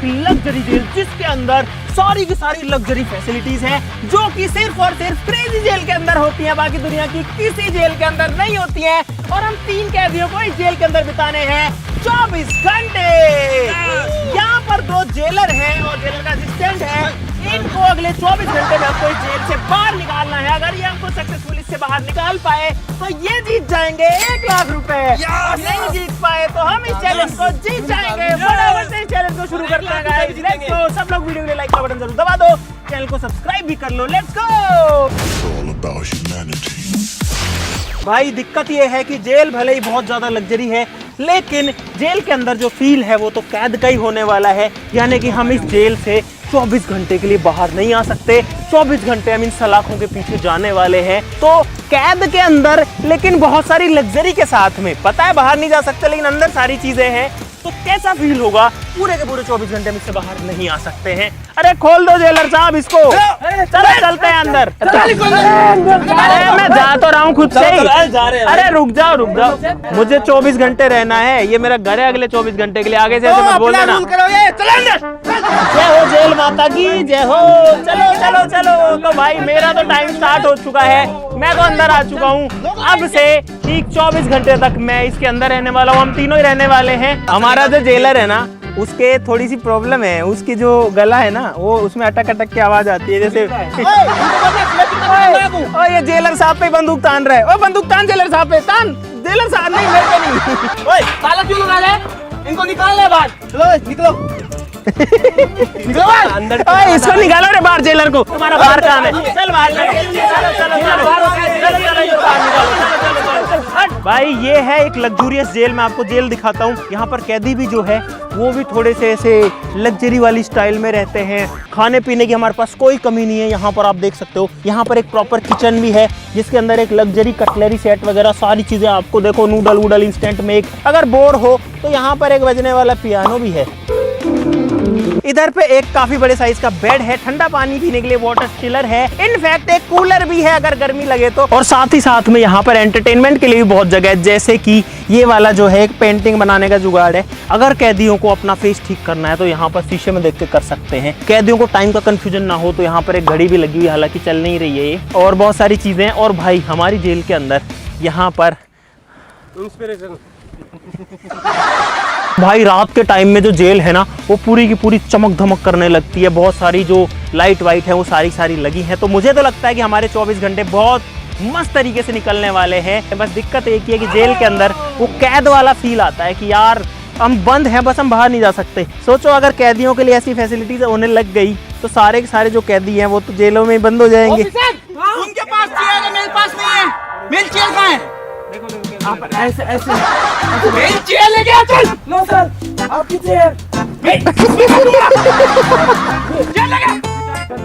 एक luxury jail जिसके अंदर सारी की सारी लग्जरी फैसिलिटीज हैं जो कि सिर्फ और सिर्फ क्रेजी जेल के अंदर होती हैं, बाकी दुनिया की किसी जेल के अंदर नहीं होती हैं। और हम 3 कैदियों को इस जेल के अंदर बिताने हैं 24 घंटे। यहाँ पर 2 जेलर हैं और जेलर का असिस्टेंट है। इनको अगले 24 घंटे में हमको इस जेल से बाहर निकालना है। अगर ये हमको सक्सेसफुल इससे बाहर निकाल पाए तो ये जीत जाएंगे 1 लाख रुपए। और नहीं जीत पाए तो हम इस चैलेंज को जीत जाएंगे। फटाफट से इस चैलेंज को शुरू करते हैं गाइस। Let's go. सब लोग वीडियो के लिए लाइक का बटन जरूर दबा दो, चैनल को सब्सक्राइब भी कर लो। Let's go. भाई दिक्कत ये है कि जेल भले ही बहुत ज्यादा लग्जरी है, लेकिन जेल के अंदर जो फील है वो तो कैद का ही होने वाला है। यानी कि हम इस जेल से 24 घंटे के लिए बाहर नहीं आ सकते। 24 घंटे हम इन सलाखों के पीछे जाने वाले हैं। तो कैद के अंदर लेकिन बहुत सारी लग्जरी के साथ में, पता है बाहर नहीं जा सकते लेकिन अंदर सारी चीजें हैं। तो कैसा फील होगा? पूरे के पूरे 24 घंटे में इससे बाहर नहीं आ सकते हैं। अरे खोल दो जेलर साहब इसको। चलो चलते हैं अंदर। अरे मैं जा तो रहा हूँ खुद से ही। अरे रुक जाओ मुझे 24 घंटे रहना है। ये मेरा घर है अगले 24 घंटे के लिए। आगे से ऐसे मत बोल देना। जय हो जेल माता की जय हो। चलो चलो चलो। तो भाई मेरा तो टाइम स्टार्ट हो चुका है, मैं तो अंदर आ चुका हूँ। अब से ठीक 24 घंटे तक मैं इसके अंदर रहने वाला हूँ। हम तीनों ही रहने वाले हैं। हमारा जो जेलर है ना उसके थोड़ी सी प्रॉब्लम है। उसकी जो गला है ना वो उसमें अटक अटक की आवाज आती है जैसे। ओ ये जेलर साहब पे बंदूक तान रहा है। ओ बंदूक तान जेलर साहब पे तान। जेलर साहब नहीं मेरे पे नहीं। ओए ताला क्यों लगा ले? इनको निकाल ले बाहर। चलो निकलो निकलो अंदर। ओए इसको निकालो रे बाहर जेलर को। तुम्हारा बाहर काम है। चल बाहर भाई ये है एक लग्जूरियस जेल। मैं आपको जेल दिखाता हूँ। यहाँ पर कैदी भी जो है वो भी थोड़े से ऐसे लग्जरी वाली स्टाइल में रहते हैं। खाने पीने की हमारे पास कोई कमी नहीं है। यहाँ पर आप देख सकते हो यहाँ पर एक प्रॉपर किचन भी है जिसके अंदर एक लग्जरी कटलरी सेट वगैरह सारी चीजें आपको देखो। नूडल वूडल इंस्टेंट में। अगर बोर हो तो यहाँ पर एक बजने वाला पियानो भी है। इधर पे एक काफी बड़े साइज का बेड है। ठंडा पानी पीने के लिए वाटर चिलर है। इनफैक्ट एक कूलर भी है अगर गर्मी लगे तो। और साथ ही साथ में यहाँ पर एंटरटेनमेंट के लिए भी बहुत जगह है। जैसे कि ये वाला जो है एक पेंटिंग बनाने का जुगाड़ है। अगर कैदियों को अपना फेस ठीक करना है तो यहाँ पर शीशे में देख के कर सकते हैं। कैदियों को टाइम का कंफ्यूजन ना हो तो यहाँ पर एक घड़ी भी लगी हुई है, हालांकि चल नहीं रही है ये। और बहुत सारी चीजें। और भाई हमारी जेल के अंदर यहाँ पर भाई रात के टाइम में जो जेल है ना वो पूरी की पूरी चमक धमक करने लगती है। बहुत सारी जो लाइट वाइट है वो सारी लगी है। तो मुझे तो लगता है कि हमारे 24 घंटे बहुत मस्त तरीके से निकलने वाले हैं। बस दिक्कत एक ही है कि जेल के अंदर वो कैद वाला फील आता है कि यार हम बंद हैं, बस हम बाहर नहीं जा सकते। सोचो अगर कैदियों के लिए ऐसी फैसिलिटीज होने लग गई तो सारे के सारे जो कैदी हैं वो तो जेलों में बंद हो जाएंगे। उनके पास चेयर है, मेरे पास नहीं है। मेरी चेयर कहाँ है? आप ऐसे ऐसे मेरी चेयर लेके आ। चल लो सर आपकी चेयर।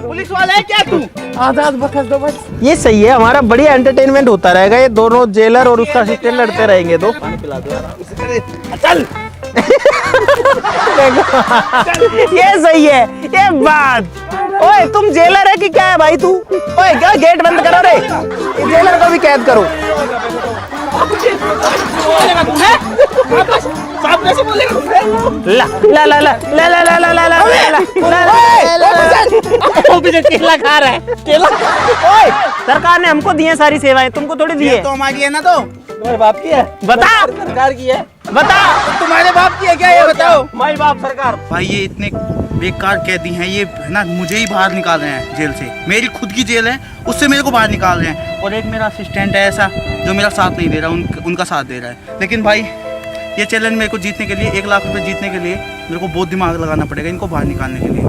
पुलिस वाला है क्या तू? आजाद बखस दो बस। ये सही है, हमारा बढ़िया एंटरटेनमेंट होता रहेगा। ये दोनों जेलर और उसका असिस्टेंट लड़ते रहेंगे। तो चल ये सही है ये बात। ओए तुम जेलर है कि क्या है भाई तू? ओए क्या गेट बंद करो रे। जेलर को भी कैद करो। ला ला ला ला ला ला ला ला ला ला केला खा रहा है केला। ओए सरकार ने हमको दी है सारी सेवाएं, तुमको थोड़ी दी है। तो हमारी है ना? तो तुम्हारे बाप की है? बता सरकार की है। बता तुम्हारे बाप की है क्या? ये बताओ। माई बाप सरकार। भाई ये इतने बेकार कैदी हैं, ये है ना मुझे ही बाहर निकाल रहे हैं जेल से। मेरी खुद की जेल है उससे मेरे को बाहर निकाल रहे हैं। और एक मेरा असिस्टेंट है ऐसा जो मेरा साथ नहीं दे रहा, उनका साथ दे रहा है। लेकिन भाई ये चैलेंज मेरे को जीतने के लिए, 1 लाख रुपए जीतने के लिए मेरे को बहुत दिमाग लगाना पड़ेगा इनको बाहर निकालने के लिए।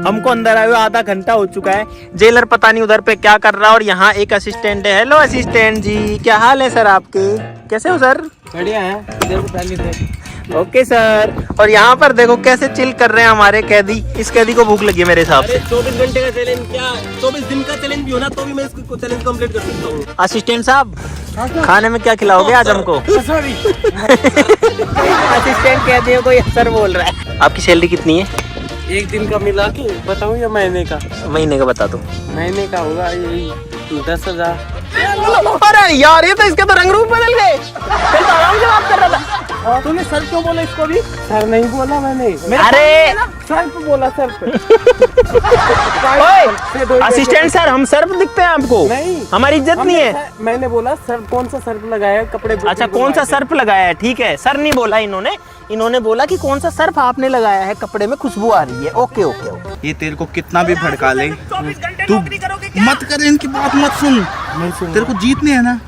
हमको अंदर आए हुए आधा घंटा हो चुका है। जेलर पता नहीं उधर पे क्या कर रहा है। और यहाँ एक असिस्टेंट है। हेलो असिस्टेंट जी, क्या हाल है सर आपके? कैसे हो सर? बढ़िया है। इधर को पहले थे। Okay sir. और यहाँ पर देखो कैसे चिल कर रहे हैं हमारे कैदी। इस कैदी को भूख लगी है मेरे हिसाब से। 24 घंटे का चैलेंज क्या 24 दिन का चैलेंज भी हो ना तो भी मैं इसको चैलेंज कंप्लीट कर सकता हूँ। असिस्टेंट साहब खाने में क्या खिलाओगे आज हमको? असिस्टेंट कैदियों को ये सर बोल रहा है। आपकी सैलरी कितनी है? 1 दिन का मिला के बताऊँ या महीने का? महीने का बता दो। महीने का होगा यही 10,000। अरे यार ये तो इसके तो रंग रूप बदल गए। फिर तो आराम से बात कर रहा था। तूने सर क्यों बोला इसको भी? सर नहीं बोला मैंने। अरे सर्फ बोला सर्फ। असिस्टेंट सर, हम सर्फ दिखते हैं आपको? नहीं, हमारी इज्जत नहीं है। मैंने बोला सर्फ, कौन सा सर्फ लगाया कपड़े? अच्छा, कौन सा सर्फ लगाया है? ठीक है, सर नहीं बोला इन्होंने बोला कि कौन सा सर्फ आपने लगाया है, कपड़े में खुशबू आ रही है। Okay okay okay. ये तेरे को कितना भी भड़का ले, तू मत कर, इनकी बात मत सुन। तेरे को जीतने है ना,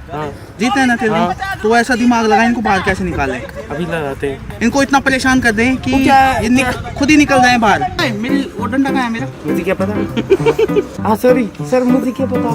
जीतने है ना तेरे को, तो ऐसा दिमाग लगा, इनको बाहर कैसे निकाले? अभी लगाते हैं। इनको इतना परेशान कर दें कि ये खुद ही निकल जाए बाहर। मेरी वो डंडा कहाँ है मेरा? मुझे क्या पता। हाँ सॉरी सर, मुझे क्या पता।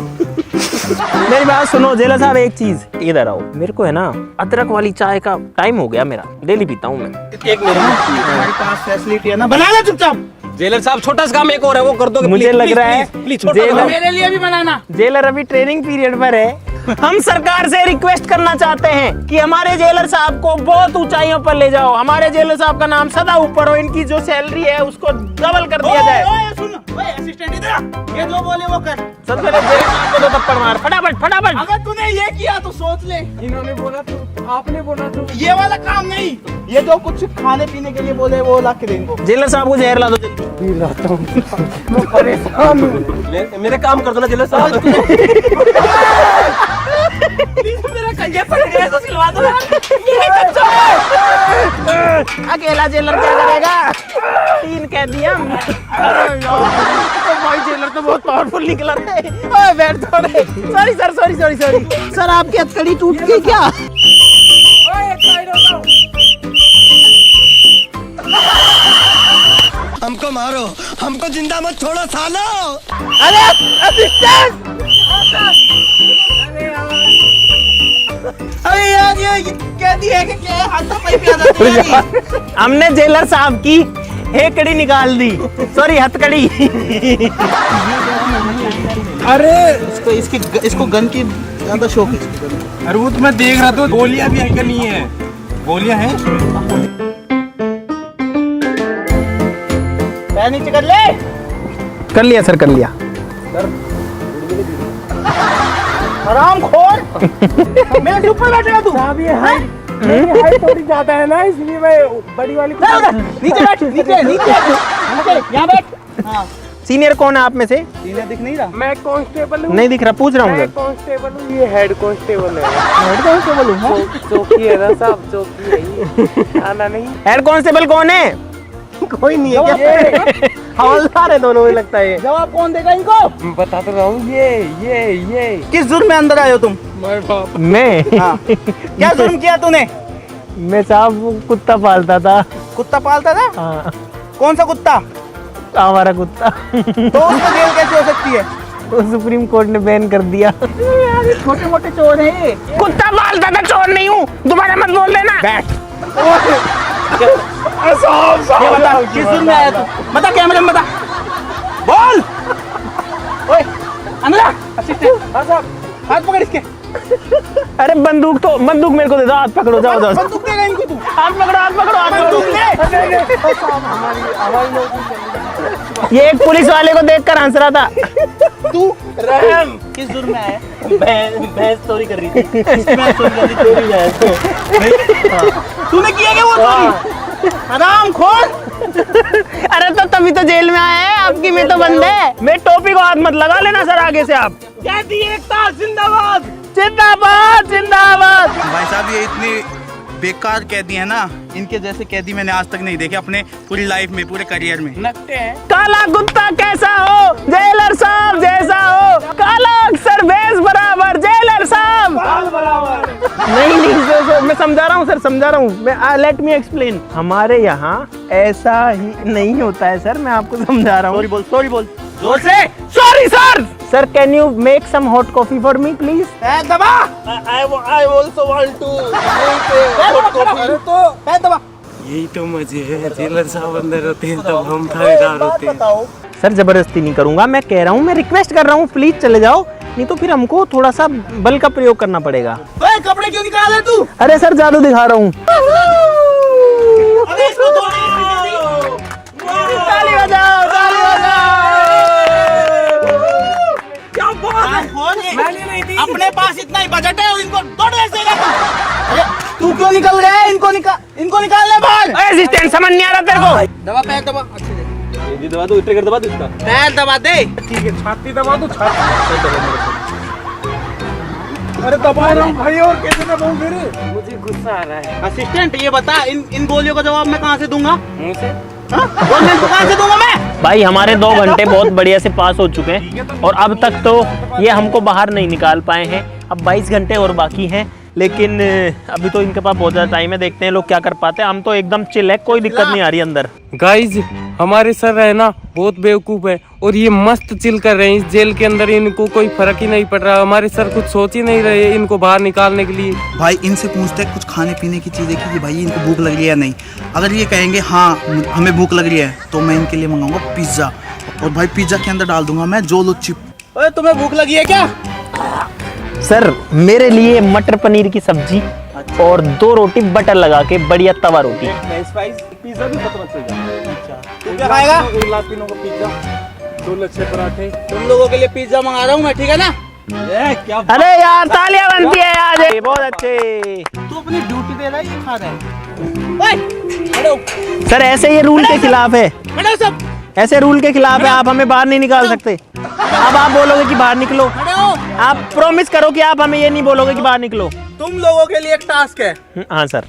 मेरी बात सुनो जेलर साहब, एक चीज इधर आओ। मेरे को है ना अदरक वाली चाय का टाइम हो गया, मेरा डेली पीता हूँ मैं। एक मिनट, हमारे पास फैसिलिटी है ना, बना ले चुपचाप। जेलर साहब छोटा सा काम एक और है, वो कर दो। मुझे लग रहा है मेरे लिए भी बनाना। जेलर अभी ट्रेनिंग पीरियड पर है। हम सरकार से रिक्वेस्ट करना चाहते हैं कि हमारे जेलर साहब को बहुत ऊंचाइयों पर ले जाओ। हमारे जेलर साहब का नाम सदा ऊपर हो, इनकी जो सैलरी है उसको डबल कर दिया जाए। असिस्टेंट इधर आ, ये जो बोले वो कर। सबसे पहले जेलर साहब को तो थप्पड़ मार, फटाफट फटाफट। अगर तूने ये किया तो सोच ले। इन्होंने बोला तो आपने बोला तो ये वाला काम नहीं, ये जो कुछ खाने पीने के लिए बोले वो ला के देंगे। जेलर साहब को जहर ला दो जल्दी। पी लाता हूँ। मैं परेशान हूँ। मेरे काम कर दो ना जेलर साहब। मेरा कंजे पड़ गया तो सिलवा दो। अकेला जेलर क्या करेगा? 3 कैदी हम। भाई जेलर तो बहुत पावरफुल निकला रे। ओए बैठ तो रे। सॉरी सर, सॉरी सर, आपकी हथकड़ी टूट गई क्या? ओए साइड हो जाओ। हमको मारो, हमको जिंदा मत छोड़ो सालो। अरे असिस्टेंट! अरे यार ये कैदी है कि क्या है? हाथापाई पे आ जाती है यार। हमने जेलर साहब की हेकड़ी निकाल दी, सॉरी हथकड़ी। अरे इसको गन की ज्यादा शौक है। अरे वो तो मैं देख रहा था, गोलियां भी है क्या? नहीं है, गोलियां हैं। पैर नीचे कर ले। कर लिया सर, कर लिया। आराम खोर। मेरे ऊपर बैठेगा तू। साहब ये हाइट थोड़ी ज्यादा है ना, इसलिए मैं बड़ी वाली। नीचे बैठ, नीचे यहाँ बैठ। हाँ, सीनियर कौन है आप में से? सीनियर दिख नहीं रहा? मैं कांस्टेबल हूँ। नहीं दिख रहा, पूछ रहा हूँ मैं सर। कांस्टेबल हूँ, ये हेड कांस्टेबल है। हेड कांस्टेबल हूँ। चौकी है ना साहब, चौकी है ये। आना नहीं। हेड कांस्टेबल कौन है? कोई नहीं है क्या? हवलदार है दोनों में लगता है। जवाब कौन देगा इनको? बता तो रहा हूँ, ये किस जुर्म में अंदर आए हो तुम? मैं हाँ। क्या जुर्म किया तूने? मैं साहब कुत्ता पालता था। कुत्ता पालता था? हाँ, कौन सा कुत्ता? हमारा कुत्ता। तो उसको जेल कैसे हो सकती है? तो सुप्रीम कोर्ट ने बैन कर दिया। छोटे मोटे चोर है। कुत्ता पालता था, चोर नहीं हूँ। दोबारा मत बोल देना। बैठ। ये बता किस जुर्म में आया तू? बता, कैमरे में बता। बोल। ओए अंदर आ। असिस्टेंट हाथ पकड़ इसके। अरे बंदूक मेरे को दे दो, हाथ पकड़ो, जाओ जाओ। बंदूक देगा इनको तू? हाथ पकड़ो, हाथ पकड़ो, हाथ बंदूक पकड़ो। ले। ये एक पुलिस वाले को देखकर हंस रहा था। तू रहम किस जुर्म में आया? भैंस चोरी कर रही थी। चोरी है। तूने किया क्या वो चोरी? आराम खोल। अरे तो तभी तो जेल में आया है, आपकी में तो बंद है। मैं टोपी को हाथ मत लगा लेना सर आगे से आप। कहती एकता जिंदाबाद। जिंदाबाद जिंदाबाद। भाई साहब ये इतने बेकार कैदी है ना, इनके जैसे कैदी मैंने आज तक नहीं देखे अपने पूरी लाइफ में, पूरे करियर में। लगते हैं। काला कुत्ता कैसा हो, जेलर साहब जैसा हो। काला अक्सर भैंस बराबर, जेलर साहब बराबर। नहीं सर, मैं समझा रहा हूँ सर, समझा रहा हूँ मैं। Let me explain. हमारे यहाँ ऐसा ही नहीं होता है सर, मैं आपको समझा रहा हूँ। सॉरी बोल जोर से। Sorry sir. Sir can you make some hot coffee for me please? दबा। I also want to hot coffee। अरे तो पैर दबा। यही तो मजे है, जेलर साहब अंदर होते हैं तब हम थानेदार होते हैं। बताओ। सर जबरदस्ती नहीं करूंगा, मैं कह रहा हूँ, मैं रिक्वेस्ट कर रहा हूँ, प्लीज चले जाओ, नहीं तो फिर हमको थोड़ा सा बल का प्रयोग करना पड़ेगा। कपड़े क्यों निकाल रहे तू? अरे सर जादू दिखा रहा हूँ। अरे इसको दो। ताली बजाओ, ताली बजाओ। क्या बात है? मैंने नहीं दी। अपने पास इतना ही बजट है और इनको दौड़ ऐसे अरे तू क्यों निकल रहा है? इनको निकालने बाहर। असिस्टेंट समझ नहीं आ रहा तेरे को? दबा पैर दबा। अच्छे से ये दबा दो, ट्रिगर दबा दो इसका। पैर दबा दे। ठीक है, छाती दबा दो, छाती। अरे दबा रहा हूँ भाई, और कैसे दबाऊं फिर? मुझे गुस्सा आ रहा है। असिस्टेंट ये बता, इन गोलियों का जवाब मैं कहाँ से दूंगा? मुंह से। गवर्नमेंट को कहाँ से दूंगा मैं? भाई हमारे 2 घंटे बहुत बढ़िया से पास हो चुके हैं और अब तक तो ये हमको बाहर नहीं निकाल पाए हैं। अब 22 घंटे और बाकी हैं, लेकिन अभी तो इनके पास बहुत ज़्यादा टाइम है। देखते हैं लोग क्या कर पाते हैं। हम तो एकदम चिल है, कोई दिक्कत नहीं आ रही अंदर। गाइज हमारे सर है ना बहुत बेवकूफ है और ये मस्त चिल कर रहे हैं इस जेल के अंदर। इनको कोई फर्क ही नहीं पड़ रहा। हमारे सर कुछ सोच ही नहीं रहे इनको बाहर निकालने के लिए। भाई इनसे पूछते हैं कुछ खाने पीने की चीज़ें कि भाई इनको भूख लग रही है या नहीं। अगर ये कहेंगे हाँ हमें भूख लग रही है तो मैं इनके लिए मंगाऊंगा पिज्ज़ा, और भाई पिज्ज़ा के अंदर डाल दूंगा मैं जोलो चिप। ओए तुम्हें भूख लगी है क्या? सर मेरे लिए मटर पनीर की सब्जी और 2 रोटी बटर लगा के, बढ़िया तवा रोटी। पिज्जा भी खत्म हो जाएगा। तू क्या खाएगा? 1 लातिनों का पिज्जा, 2 लच्छे पराठे। तुम लोगों के लिए पिज्जा मंगा रहा हूँ मैं, ठीक है ना? क्या अरे यार तालियां बनती है आज, बहुत अच्छे। तू अपनी ड्यूटी दे रहा है, ये खा रहा है। ओए, खड़ो। सर ऐसे ये रूल के खिलाफ है, खड़ो सब। ऐसे रूल के खिलाफ है। आप हमें बाहर नहीं निकाल सकते। अब आप बोलोगे कि बाहर निकलो, खड़ो। आप प्रॉमिस करो कि आप हमें ये नहीं बोलोगे कि बाहर निकलो। तुम लोगों के लिए एक टास्क है। हाँ सर।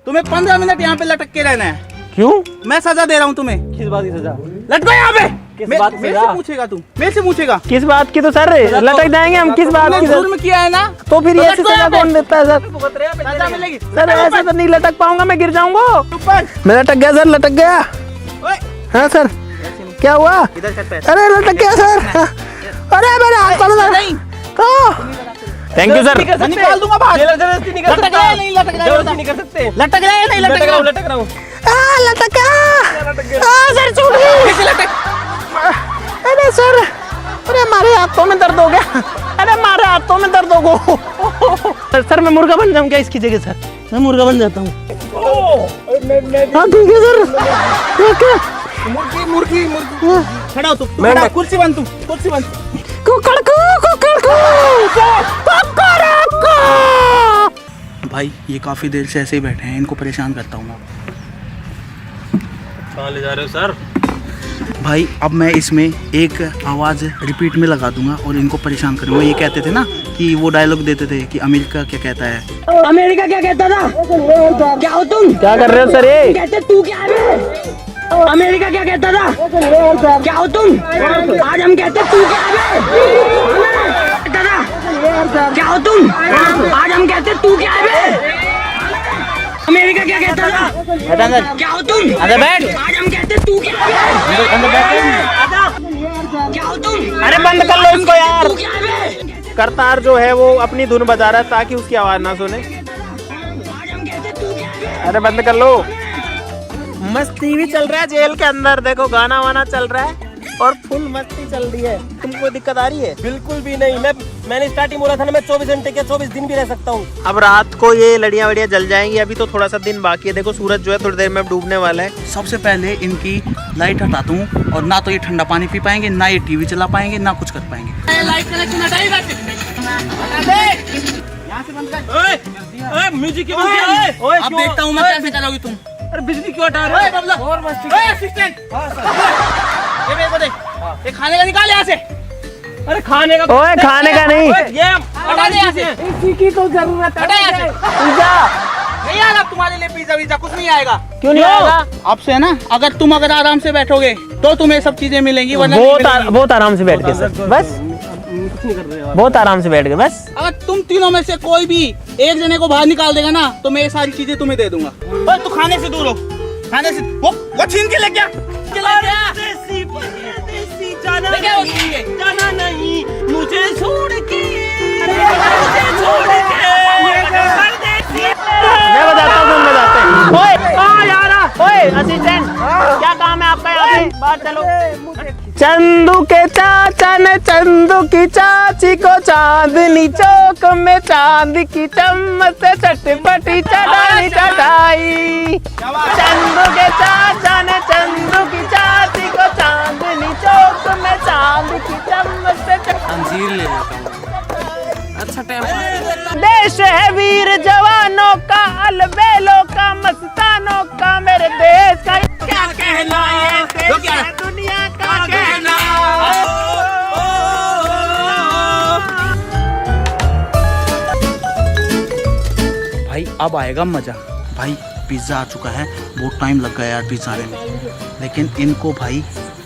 तुम्हें 15 मिनट यहाँ पे लटक के रहना है। क्यों? मैं सजा दे रहा हूँ तुम्हें। किस बात की सजा? लटको यहाँ पे। किस बात की मेरे सजा? से पूछेगा तू, मेरे से पूछेगा। किस बात की? तो सर लटक जाएंगे हम। किस बात की? जुर्म किया है ना, तो फिर तो ये लटको सजा यहाँ पे। कौन देता है सर? सजा मिलेगी। सर ऐसे तो नहीं लटक पाऊंगा, मैं गिर जाऊंगा। ऊपर। मैं लटक गया सर, लटक गया। ओए, हाँ सर, क्या हुआ? इधर कर पैर। अरे लटक गया सर। अरे मेरे हाथ पर नहीं, थैंक यू सर। मैं निकाल दूंगा बाहर। जबरदस्ती नहीं कर लटक सकता। रहा है नहीं लटक रहा है? जबरदस्ती नहीं कर सकते। लटक रहा है नहीं लटक रहा है? लटक रहा हूँ। लटका। सर छूट गई। कैसे लटक? अरे सर, अरे हमारे हाथों में दर्द हो गया। अरे हमारे हाथों में दर्द हो गया। सर मैं मुर्गा बन जाऊं क्या इसकी जगह? सर मैं मुर्गा बन जाता हूँ। हाँ ठीक है सर, ठीक है। मुर्गी मुर्गी मुर्गी। खड़ा हो तू, खड़ा, कुर्सी बन तू, कुर्सी बन। भाई ये काफी देर से ऐसे ही बैठे हैं, इनको परेशान करता हूँ मैं। कहाँ ले जा रहे हो सर? भाई अब मैं इसमें एक आवाज़ रिपीट में लगा दूंगा और इनको परेशान करूंगा। ये कहते थे ना कि वो डायलॉग देते थे कि अमेरिका क्या कहता है। अमेरिका क्या कहता था? क्या हो तुम? क्या कर रहे हो सर? ये कहते तू क्या है? अमेरिका क्या कहता था? क्या हो तुम? आज हम कहते तू क्या है? कहता था? क्या हो तुम? आज हम कहते तू क्या है? अमेरिका क्या कहता था? क्या हो तुम? अरे बैठ। आज हम कहते तू क्या है? क्या हो तुम? अरे बंद कर लो इसको यार। तू क्या है? करतार जो है वो अपनी धुन बजा रहा है ताकि उसकी आवाज ना सुने। आज हम कहते तू क्या है? अरे बंद कर लो। मस्ती भी चल रहा है जेल के अंदर, देखो गाना वाना चल रहा है और फुल मस्ती चल रही है। तुमको दिक्कत आ रही है? बिल्कुल भी नहीं। मैंने स्टार्टिंग बोला था ना, मैं 24 घंटे के 24 दिन भी रह सकता हूँ। अब रात को ये लड़ियां वड़ियां जल जाएंगी। अभी तो थोड़ा सा दिन बाकी है। देखो सूरज जो है थोड़ी देर में डूबने वाला है। सबसे पहले इनकी लाइट हटाता हूँ और ना तो ये ठंडा पानी पी पाएंगे, ना ये टीवी चला पाएंगे, ना कुछ कर पाएंगे। लाइट कनेक्शन हटाइएगा। यहाँ से बंद कर। म्यूजिक क्यों बंद किया? ओए अब देखता हूँ मैं कैसे चलाओगी तुम। अरे बिजली क्यों हटा रहे हो? और असिस्टेंट, ये मेरे को दे। ये खाने का निकाल यहाँ से। अरे खाने का? ओए खाने का नहीं। ये हटा दे यहाँ से। इसी की तो जरूरत है। हटा यहाँ से। पिज्जा नहीं आएगा तुम्हारे लिए पिज्जा विज्जा कुछ नहीं आएगा। क्यों नहीं आएगा? अब से है ना, अगर तुम आराम से बैठोगे तो तुम्हें सब चीजें मिलेंगी, वरना नहीं मिलेंगी। बहुत आराम से बैठ के सर, बस कुछ नहीं कर रहे हो। बहुत आराम से बैठ के बस। अगर तुम तीनों में से कोई भी एक जने को बाहर निकाल देगा ना तो मैं ये सारी चीजें तुम्हें दे दूंगा। ओए तू खाने से दूर हो, खाने से वो छीन के ले गया। देसी परदेसी जाना नहीं, जाना नहीं मुझे छोड़ के, मुझे छोड़ के परदेसी। मैं बताता हूँ, तुम बताते हैं। ओए यार, ओए असिस्टेंट, क्या काम है आपका यहाँ पे? बाहर चलो। चंदू के चाचा ने चंदू की चाची को चांदनी चौक में चांद की चम्मच से चटपटी चटाई चटाई। चंदू के चाचा ने चंदू की चाची को चांदनी चौक में चांद की चम्मच से अंजीर ले लेता हूँ। अच्छा टाइम। देश है वीर जवानों का, अलबेलों का, मस्तानों का, मेरे देश का क्या कहना है, दुनिया अब आएगा मजा। भाई पिज़्ज़ा आ चुका है, बहुत टाइम लग गया यार पिज़्ज़ा आने में, लेकिन इनको भाई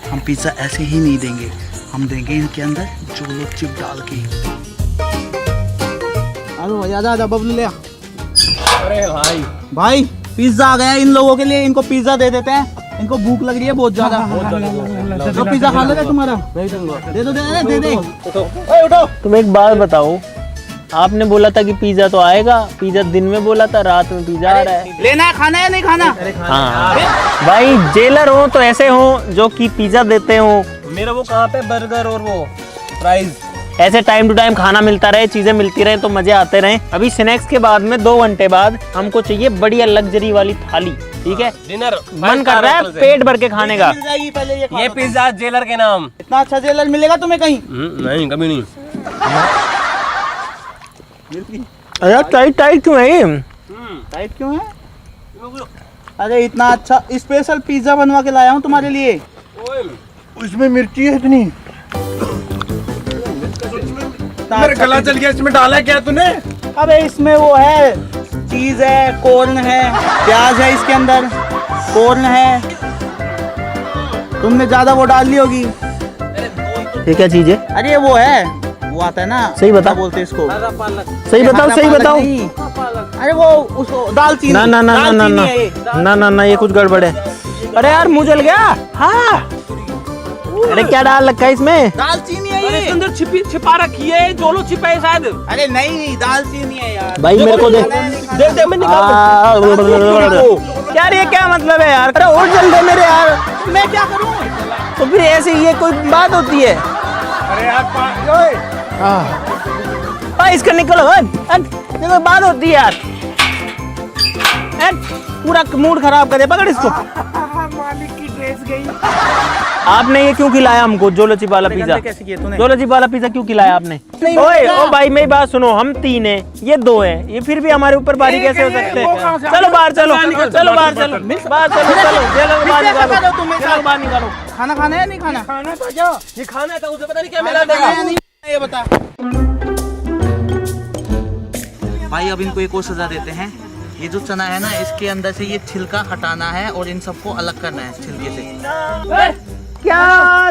हम पिज़्ज़ा ऐसे ही नहीं देंगे, हम देंगे इनके अंदर जोलो चिप डाल के। अरे भैया आजा बबलू ले। अरे भाई भाई पिज़्ज़ा आ गया इन लोगों के लिए, इनको पिज़्ज़ा दे देते हैं, इनको भूख लग रही है बहुत ज्यादा। तो पिज़्ज़ा खा लेगा तुम्हारा? दे दो दे दे। उठो। तुम एक बात बताओ, आपने बोला था कि पिज्जा तो आएगा, पिज्जा दिन में बोला था, रात में पिज्जा आ रहा है। लेना है, खाना है नहीं खाना? हाँ भाई, जेलर हो तो ऐसे हो जो कि पिज्जा देते हो। मेरा वो कहाँ पे बर्गर और वो फ्राइज, ऐसे टाइम टू टाइम खाना मिलता रहे, चीजें मिलती रहे तो मजे आते रहे। अभी स्नैक्स के बाद में 2 घंटे बाद हमको चाहिए बढ़िया लग्जरी वाली थाली, ठीक है? डिनर मन कर रहा है पेट भर के खाने का। मिल जाएगी पहले ये पिज्जा जेलर के नाम। इतना अच्छा जेलर मिलेगा तुम्हें कहीं? नहीं कभी नहीं। अरे टाइट टाइट क्यों है ये? टाइट क्यों है? अरे इतना अच्छा स्पेशल पिज्जा बनवा के लाया हूँ तुम्हारे लिए। उसमें मिर्ची है इतनी, मेरा गला चल गया। इसमें डाला क्या तूने? अबे इसमें वो है, चीज है, कॉर्न है, प्याज है इसके अंदर, कॉर्न है, तुमने ज्यादा वो डाल ली होगी। ये क्या चीज है? अरे वो है, वो आता है ना, सही बता। क्या बोलते हैं इसको? सही बताओ, सही पालक बताओ। नहीं। अरे वो उसको दालचीनी। ना ना ना ना ना दालचीनी ना है ये। ना ना ना, ये कुछ गड़बड़ है। अरे यार मुंह जल गया। हाँ, अरे क्या डाल रखा है इसमें? दालचीनी है अरे ये। इसके अंदर छिपा रखी है, जोलो छिपा है शायद। अरे नहीं, दालचीनी है यार। भाई मेरे को दे। दे मैं निकाल। यार ये क्या मतलब है यार? अरे और जल दे मेरे यार। मैं क्या करूँ? तो फिर ऐसे ये कोई बात होती है? अरे यार इसका निकलो, ये कोई बात होती है यार? पूरा मूड खराब करे, पकड़ इसको। मालिक की ड्रेस गई। आपने ये क्यों खिलाया हमको जोलो चिप वाला पिज्जा? कैसे किए तूने? जोलो चिप वाला पिज्जा क्यों खिलाया आपने? ओए ओ भाई मेरी बात सुनो, हम 3 हैं, ये 2 हैं, ये फिर भी हमारे ऊपर बारी कैसे हो सकते हैं? चलो बाहर चलो, चलो बाहर चलो, बाहर चलो, चलो जेल में बाहर निकालो, जेल में बाहर निकालो। खाना खाना है नहीं खाना? खाना था क्या? ये खाना था, उसे पता नहीं क्या मिला खाना है था। नहीं, ये बता भाई। अब इनको एक और सजा देते हैं। ये जो चना है ना, इसके अंदर से ये छिलका हटाना है और इन सबको अलग करना है छिलके से। क्या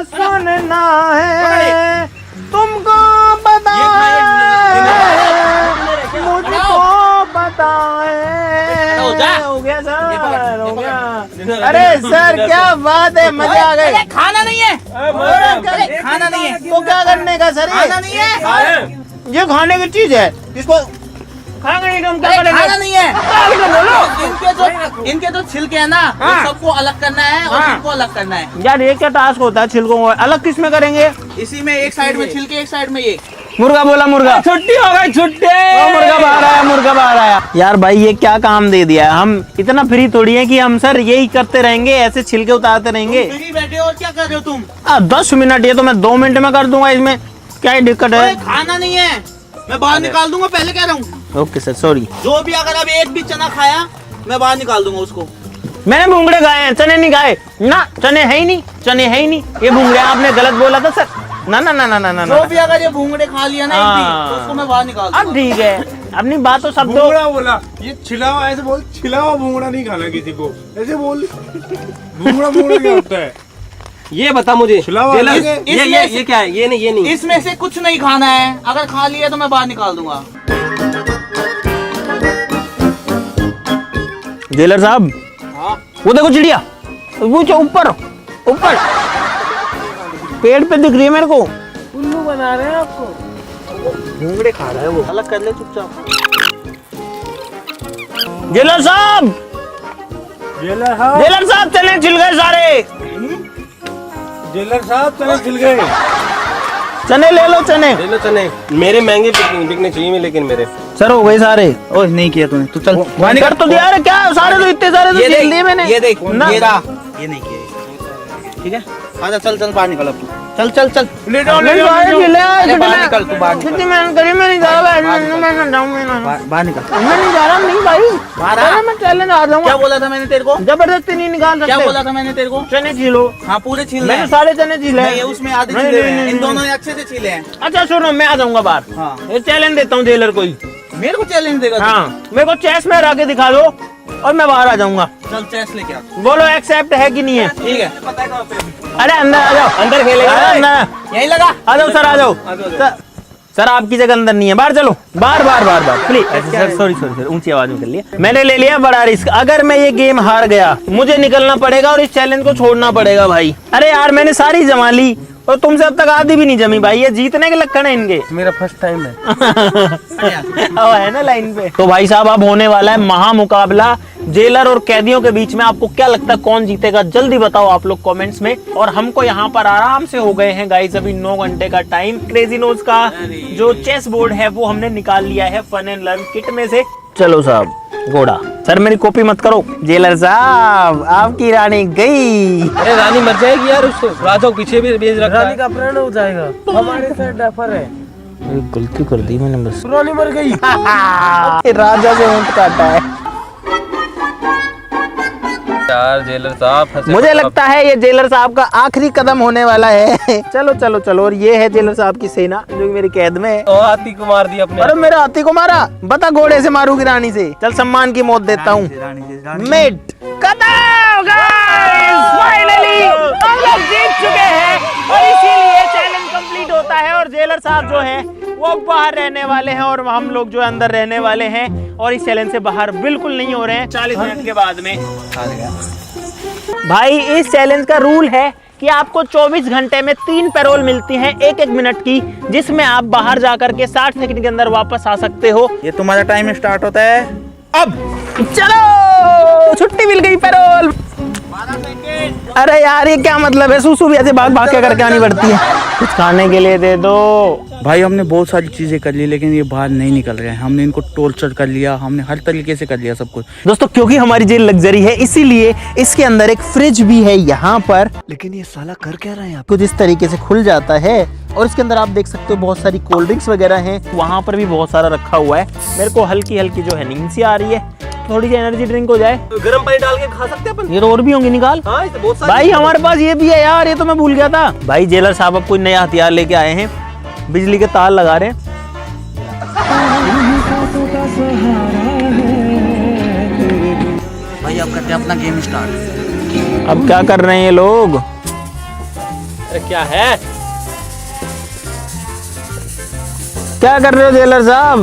सुनना है तुमको बताए, मुझको बताए। हो गया सर, हो गया। अरे सर क्या बात है, मजा आ गए। खाना नहीं है, खाना नहीं है तो क्या करने का सर? खाना नहीं है, ये खाने की चीज है, इसको खाएंगे नहीं तो हम क्या करेंगे? खाना नहीं है। इनके जो छिलके है ना, वो सबको अलग करना है और इनको अलग करना है। यार ये क्या टास्क होता है? छिलकों को अलग किस में करेंगे? इसी में एक साइड में छिलके, एक साइड में ये। मुर्गा बोला, मुर्गा छुट्टी हो गई, छुट्टी। मुर्गा बाहर आया, मुर्गा बाहर आया। यार भाई ये क्या काम दे दिया है? हम इतना फ्री थोड़ी है कि हम सर यही करते रहेंगे, ऐसे छिलके उतारते रहेंगे। फ्री बैठे हो और क्या कर रहे हो तुम? 10 मिनट, ये तो मैं 2 मिनट में कर दूंगा, इसमें क्या दिक्कत है? खाना नहीं है, मैं बाहर निकाल दूंगा, पहले कह रहा हूँ। Okay sir, sorry. जो भी अगर अब एक भी चना खाया, मैं बाहर निकाल दूंगा उसको। मैंने भूंगड़े खाए हैं, चने नहीं खाए ना। चने है ही नहीं, चने है ही नहीं, ये भूंगड़े आपने गलत बोला था सर। ना ना ना ना ना ना, जो भी अगर ये भूंगड़े खा लिया ना एक भी, तो उसको मैं बाहर निकाल दूंगा। अब ठीक है, अपनी बात तो सब दो। भूंगड़ा बोला, ये छिला हुआ ऐसे बोल, छिला हुआ भूंगड़ा नहीं खाना किसी को, ऐसे बोल। भूंगड़ा भूंगड़ा क्या होता है? ये बता मुझे। छिला हुआ ये क्या है? ये नहीं, ये नहीं। इसमें से कुछ नहीं खाना है, अगर खा लिया तो मैं बाहर निकाल दूंगा। जेलर साहब, वो देखो चिड़िया, वो जो ऊपर ऊपर पेड़ पे दिख रही है मेरे को। उल्लू बना रहे हैं आपको। भूंगड़े खा रहा है वो। अलग कर ले चुपचाप। जेलर साहब, जेलर साहब चने छिल गए सारे। जेलर साहब चने छिल गए। चने ले लो, चने ले लो चने। मेरे महंगे बिकने चाहिए, लेकिन मेरे सर हो गए सारे। ओह नहीं किया तूने, तू चल कर तो दिया। क्या सारे तो इतने सारे तो झेल दिए मैंने। ये देख, ना। ये नहीं किया, ठीक है? आजा चल चल बाहर निकल अब तू। चल चल चल ले बाहर निकल, तू बाहर निकल। कितनी मेहनत करी, मैं नहीं जा रहा, मैं जाऊंगा, बाहर निकल। मैं नहीं जा रहा। नहीं भाई, बाहर आ। मैं चैलेंज आ जाऊंगा। क्या बोला था मैंने तेरे को? जबरदस्ती नहीं निकाल सकते। क्या बोला था मैंने तेरे को? चने छीलो। हाँ पूरे छील मैंने सारे चने छीले। नहीं, उसमें आधे नहीं, छीले नहीं, हैं, नहीं, इन नहीं। दोनों ने अच्छे से छीले हैं। अच्छा सुनो, मैं आ जाऊंगा बाहर। हाँ। ये चैलेंज देता हूँ जेलर को ही। मेरे को चैलेंज देगा तू? हाँ, मेरे को चेस में हरा के दिखा दो और मैं बाहर आ जाऊंगा। चल चेस लेके आ। बोलो एक्सेप्ट है कि नहीं है? ठीक है। अरे अंदर आ जाओ, अंदर खेलेगा। अरे अंदर यही लगा। आ जाओ सर, आ जाओ सर, आपकी जगह अंदर नहीं है, बाहर चलो, बाहर बाहर बाहर बाहर please. Sir sorry sorry sir, ऊंची आवाज में कर लिया मैंने, ले लिया बड़ा रिस्क। अगर मैं ये गेम हार गया मुझे निकलना पड़ेगा और इस चैलेंज को छोड़ना पड़ेगा भाई। अरे यार मैंने सारी जमा ली और तुमसे अब तक आधी भी नहीं जमी भाई, ये जीतने के लक्षण है इनके। मेरा फर्स्ट टाइम है। अब है ना लाइन पे। तो भाई साहब अब होने वाला है महामुकाबला जेलर और कैदियों के बीच में। आपको क्या लगता है कौन जीतेगा? जल्दी बताओ आप लोग कमेंट्स में। और हमको यहाँ पर आराम से हो गए हैं गाइस अभी 9 घंटे का टाइम। क्रेजी नोज का जो चेस बोर्ड है वो हमने निकाल लिया है फन एंड लर्न किट में से। चलो साहब घोड़ा, सर मेरी कॉपी मत करो। जेलर साहब आपकी रानी गई। अरे रानी मर जाएगी यार, उसको राजा को पीछे भी भेज रखा रानी है। का प्राण हो जाएगा। हमारे सर डफर है। गलती कर दी मैंने बस। रानी मर गई। राजा से ऊंट काटा है। यार जेलर साहब फंसे। मुझे लगता है ये जेलर साहब का आखिरी कदम होने वाला है। चलो चलो चलो, और ये है जेलर साहब की सेना जो कि मेरी कैद में है। तो हाथी को मार दिया अपने। अरे मेरे हाथी को मारा, बता घोड़े से मारूंगी रानी से। चल सम्मान की मौत देता हूँ। मेट फाइनली हम लोग जीत चुके हैं और इसीलिए चैलेंज कंप्लीट होता है। और जेलर साहब जो है वो बाहर रहने वाले हैं और हम लोग जो अंदर रहने वाले हैं और इस चैलेंज से बाहर बिल्कुल नहीं हो रहे हैं 40 मिनट के बाद में। भाई इस चैलेंज का रूल है कि आपको 24 घंटे में 3 पैरोल मिलती हैं 1-1 मिनट की, जिसमें आप बाहर जाकर के 60 सेकंड के अंदर वापस आ सकते हो। ये तुम्हारा टाइम स्टार्ट होता है अब। चलो छुट्टी मिल गई पैरोल। अरे यार ये क्या मतलब है, सुसु भी ऐसे भाग भाग के करके आनी पड़ती है। कुछ खाने के लिए दे दो। भाई हमने बहुत सारी चीजें कर ली लेकिन ये बाहर नहीं निकल रहे हैं। हमने इनको टॉर्चर कर लिया, हमने हर तरीके से कर लिया सब कुछ। दोस्तों क्योंकि हमारी जेल लग्जरी है इसीलिए इसके अंदर एक फ्रिज भी है यहाँ पर। लेकिन ये साला कर क्या रहा है? आपको जिस तरीके से खुल जाता है और इसके अंदर आप देख सकते हो बहुत सारी कोल्ड ड्रिंक्स वगैरह हैं। वहाँ पर भी बहुत सारा रखा हुआ है। मेरे को हल्की हल्की जो है नींद सी आ रही है, थोड़ी सी एनर्जी ड्रिंक हो जाए। गर्म पानी डाल के खा सकते हैं अपन। ये तो और भी होंगे, निकाल। हाँ, इससे बहुत सारी भाई हमारे पास ये भी है यार, ये तो मैं भूल गया था। भाई जेलर साहब अब कोई नया हथियार लेके आए हैं, बिजली के तार लगा रहे हैं। भाई अब करते हैं अपना गेम स्टार्ट। अब क्या कर रहे हैं ये लोग? अरे क्या है? क्या कर रहे हो जेलर साहब?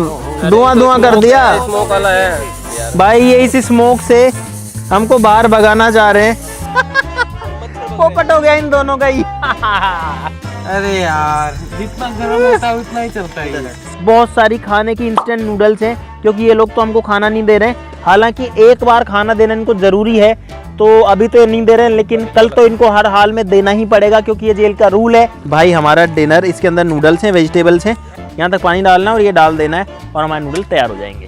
धुआं धुआं कर दिया। स्मोक वाला है भाई ये इस स्मोक से हमको बाहर भगाना चाह रहे हैं। पोपट हो गया इन दोनों का ही। अरे यार जितना गर्म होता है उतना ही चलता है। बहुत सारी खाने की इंस्टेंट नूडल्स हैं क्योंकि ये लोग तो हमको खाना नहीं दे रहे हैं। हालांकि एक बार खाना देना इनको जरूरी है, तो अभी तो ये नहीं दे रहे हैं लेकिन कल तो इनको हर हाल में देना ही पड़ेगा क्योंकि ये जेल का रूल है। भाई हमारा डिनर, इसके अंदर नूडल्स हैं, वेजिटेबल्स हैं, यहाँ तक पानी डालना है और ये डाल देना है और हमारे नूडल्स तैयार हो जाएंगे।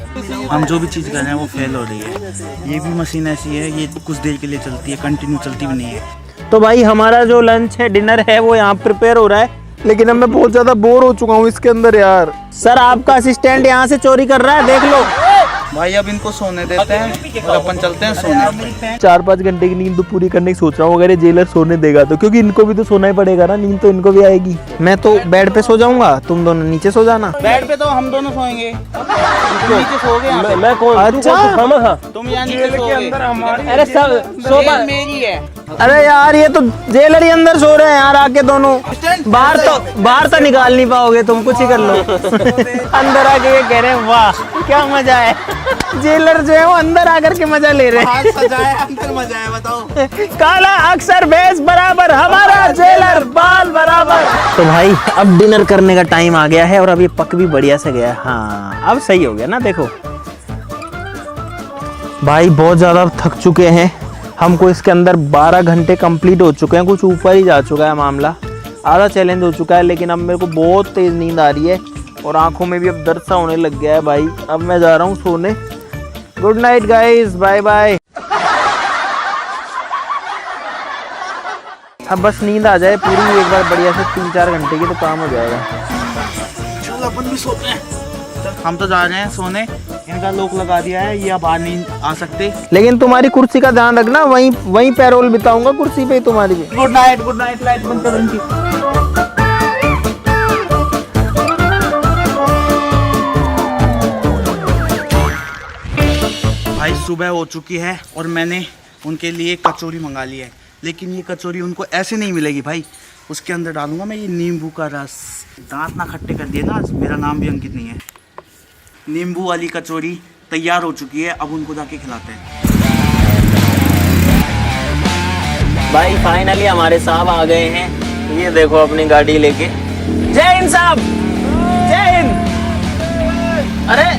हम जो भी चीज़ कर रहे हैं वो फेल हो रही है। ये भी मशीन ऐसी है, ये कुछ देर के लिए चलती है, कंटिन्यू चलती भी नहीं है। तो भाई हमारा जो लंच है, डिनर है, वो यहाँ प्रिपेयर हो रहा है लेकिन अब मैं बहुत ज्यादा बोर हो चुका हूँ इसके अंदर यार। सर आपका असिस्टेंट यहाँ से चोरी कर रहा है, देख लो। भाई अब इनको सोने देते हैं और अपन चलते हैं सोने। 4-5 घंटे की नींद तो पूरी करने की सोच रहा हूँ अगर ये जेलर सोने देगा तो, क्योंकि इनको भी तो सोना ही पड़ेगा ना, नींद तो इनको भी आएगी। मैं तो बेड पे सो जाऊंगा, तुम दोनों नीचे सो जाना। बेड पे तो हम दोनों सोएंगे, तुम नीचे सोओगे यहाँ पे। मैं कौन? अच्छा तुम यहाँ नीचे सोओगे। अरे सोफा मेरी है। अरे यार ये तो जेलर ही अंदर सो रहे हैं यार आके दोनों। बाहर तो निकाल नहीं पाओगे तुम, कुछ ही कर लो। अंदर आके ये कह रहे हैं वाह क्या मजा है। जेलर जो है वो अंदर आकर के मजा ले रहे हैं। सजा है अंदर मजा है, बताओ। काला अक्सर बेस बराबर, हमारा जेलर बाल बराबर। तो भाई अब डिनर करने का टाइम आ गया है और अब ये पक भी बढ़िया से गया। हाँ अब सही हो गया ना, देखो भाई बहुत ज्यादा थक चुके हैं। हमको इसके अंदर 12 घंटे कंप्लीट हो चुके हैं, कुछ ऊपर ही जा चुका है मामला, आधा चैलेंज हो चुका है। लेकिन अब मेरे को बहुत तेज नींद आ रही है और आंखों में भी अब दर्द सा होने लग गया है भाई। अब मैं जा रहा हूँ सोने। Good night guys, bye bye. अब बस नींद आ जाए पूरी एक बार बढ़िया से 3-4 घंटे की, तो काम हो जाएगा। चलो अपन भी सोते हैं। हम तो जा रहे हैं सोने, इनका लॉक लगा दिया है, ये अब बाहर नहीं आ सकते। लेकिन तुम्हारी कुर्सी का ध्यान रखना, वहीं पैरोल बिताऊंगा कुर्सी पे ही तुम्हारी भी। गुड नाइट, लाइट बंद करो इनकी। सुबह हो चुकी है और मैंने उनके लिए कचौरी मंगा ली है, लेकिन ये कचौरी उनको ऐसे नहीं मिलेगी भाई। उसके अंदर डालूंगा मैं ये नींबू का रस। दांत ना खट्टे कर दिए ना, मेरा नाम भी अंकित नहीं है। नींबू वाली कचौरी तैयार हो चुकी है, अब उनको जाके खिलाते हैं। भाई फाइनली हमारे साहब आ गए हैं, ये देखो अपनी गाड़ी लेके। जय हिंद साहब, जय हिंद। अरे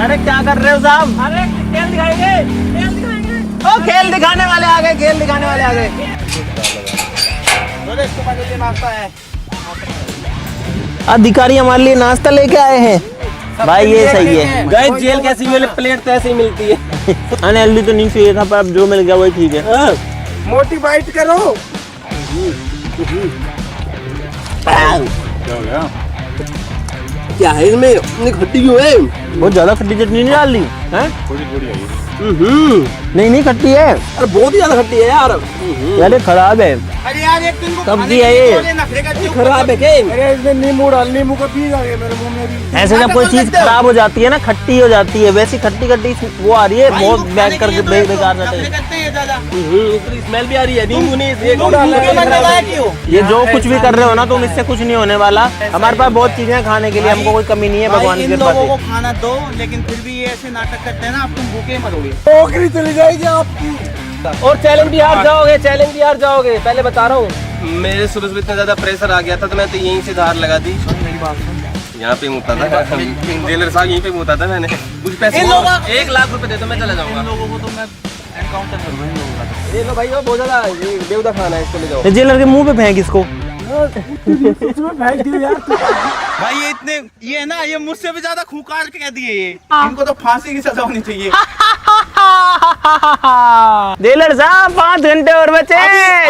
अरे क्या कर रहे हो साहब? अरे खेल दिखाएंगे, खेल दिखाएंगे। ओ खेल दिखाने वाले आ गए, खेल दिखाने वाले आ गए। नाश्ता है, अधिकारी हमारे लिए नाश्ता लेके आए हैं भाई, ये सही है। गाइस जेल कैसी मिले, प्लेट तो ऐसे ही मिलती है। अनहेल्दी तो नहीं चाहिए था, पर अब जो मिल गया वही ठीक है। मोटी बाइट करो। क्या है इसमें, इतनी खट्टी क्यों है? बहुत ज्यादा खट्टी चटनी नहीं डाल दी है? नहीं नहीं खट्टी है, अरे बहुत ही ज्यादा खट्टी है यार। अरे खराब है। अरे यार एक दिन को सब्जी है ये, खराब है क्या? अरे इसमें नींबू डाल, नींबू का बीज आ गया मेरे मुंह में भी। ऐसे जब कोई चीज खराब हो जाती है ना, खट्टी हो जाती है, वैसी खट्टी खट्टी वो आ रही है, बहुत बैक करके बेकार रहता है। स्मेल भी आ रही है, नींबू नहीं ये जो कुछ भी कर रहे हो ना तुम, इससे कुछ नहीं होने वाला। हमारे पास बहुत चीजें हैं खाने के लिए, हमको कोई कमी नहीं है भगवान की इन कृपा लोगों से। को खाना दो, लेकिन फिर भी ये ऐसे नाटक करते हैं ना, अब तुम भूखे मरोगे। नौकरी चली जाएगी आपकी। और चैलेंज भी हार जाओगे, चैलेंज भी हार जाओगे, पहले बता रहा हूँ। मेरे सुबह सुबह इतना ज्यादा प्रेशर आ गया था, तो मैं तो यहीं से धार लगा दी। मेरी बात सुन, यहाँ पे मुता था जेलर साहब, यहीं पे मुता था मैंने। कुछ पैसे 1 लाख रुपए दे दो, मैं चला जाऊंगा। इन लोगों को तो मैं एनकाउंटर करूंगा इन लोगों का। ये लो भाई, वो बहुत ज्यादा बेवदा खाना है, इसको ले जाओ। जेलर के मुंह पे फेंक इसको। फेंक दियो यार। भाई ये इतने, ये है ना, ये मुझसे भी ज्यादा खूंखार कह दिए ये। इनको तो फांसी की सजा होनी चाहिए। जेलर साहब 5 घंटे और बचे,